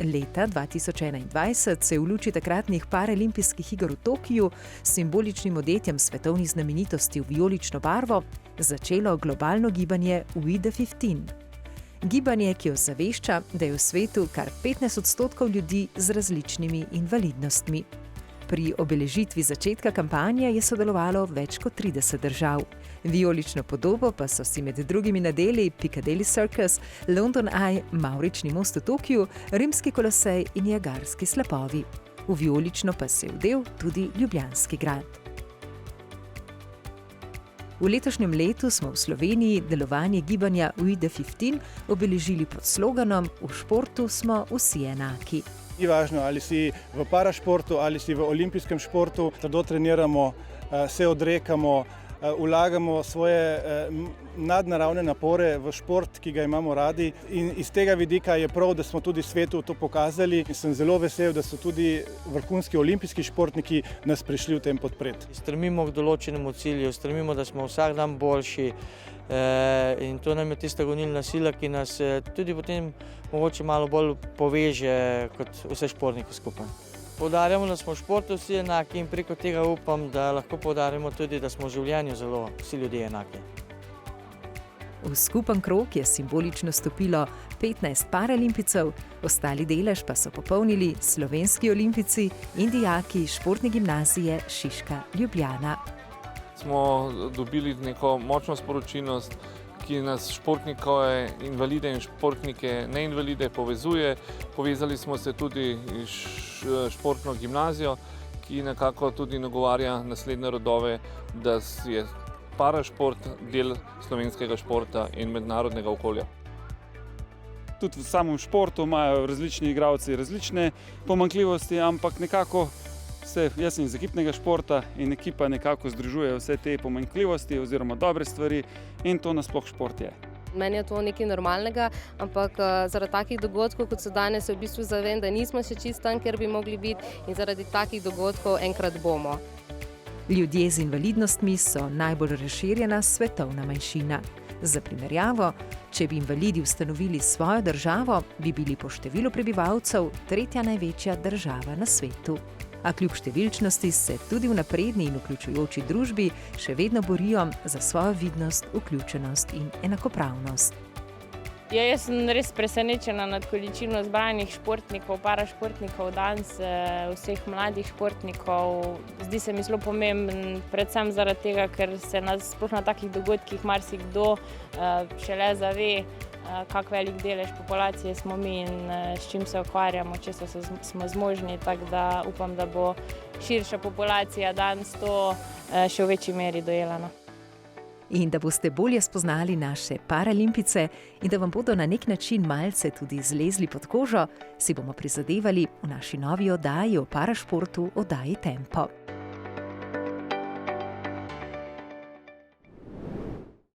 Leta 2021 se je v luči takratnih paralimpijskih iger v Tokiu s simboličnim odetjem svetovnih znamenitosti v vijolično barvo začelo globalno gibanje We the 15. Gibanje, ki ozavešča, da je v svetu kar 15% ljudi z različnimi invalidnostmi. Pri obeležitvi začetka kampanje je sodelovalo več kot 30 držav. Vijolično podobo pa so si med drugimi nadeli Piccadilly Circus, London Eye, Mavrični most v Tokiu, Rimski kolosej in Niagarski slapovi. V vijolično pa se je vdel tudi Ljubljanski grad. V letošnjem letu smo v Sloveniji delovanje gibanja We the 15 obeležili pod sloganom V športu smo vsi enaki. Ni važno, ali si v parašportu ali si v olimpijskem športu, trdo treniramo, se odrekamo, vlagamo svoje nadnaravne napore v šport, ki ga imamo radi. In iz tega vidika je prav, da smo tudi svetu to pokazali. In sem zelo vesel, da so tudi vrhunski olimpijski športniki nas prišli v tem podpreti. Strmimo k določenemu cilju, strmimo, da smo vsak dan boljši. In to nam je tista gonilna sila, ki nas tudi potem mogoče malo bolj poveže kot vse športnike skupaj. Poudarjamo, da smo v športu vsi enaki in preko tega upam, da lahko poudarjamo tudi, da smo v življenju zelo vsi ljudje enaki. V skupen krog je simbolično stopilo 15 paralimpijcev, ostali delež pa so popolnili slovenski olimpijci in dijaki športne gimnazije Šiška Ljubljana. Smo dobili neko močno sporočilnost, ki nas športnike, invalide in športnike neinvalide povezuje. Povezali smo se tudi s športno gimnazijo, ki nekako tudi nagovarja naslednje rodove, da je parašport del slovenskega športa in mednarodnega okolja. Tudi v samem športu imajo različni igralci različne pomanjkljivosti, ampak nekako jaz sem iz ekipnega športa in ekipa nekako združuje vse te pomanjkljivosti oziroma dobre stvari in to nasploh šport je. Meni je to nekaj normalnega, ampak zaradi takih dogodkov, kot so danes, v bistvu zavem, da nismo še čisto tam, kjer bi mogli biti in zaradi takih dogodkov enkrat bomo. Ljudje z invalidnostmi so najbolj razširjena svetovna manjšina. Za primerjavo, če bi invalidi ustanovili svojo državo, bi bili po številu prebivalcev tretja največja država na svetu. A kljub številčnosti se tudi v napredni in vključujoči družbi še vedno borijo za svojo vidnost, vključenost in enakopravnost. Jaz sem res presenečena nad količino zbranih športnikov, parašportnikov, danes vseh mladih športnikov. Zdi se mi zelo pomemben, predvsem zaradi tega, ker se sploh na takih dogodkih marsikdo šele zave, kak velik delež populacije smo mi in s čim se ukvarjamo, če smo zmožni, tako da upam, da bo širša populacija danes to še v večji meri dojela. In da boste bolje spoznali naše paralimpice in da vam bodo na nek način malce tudi zlezli pod kožo, si bomo prizadevali v naši novi oddaji o parašportu, oddaji Tempo.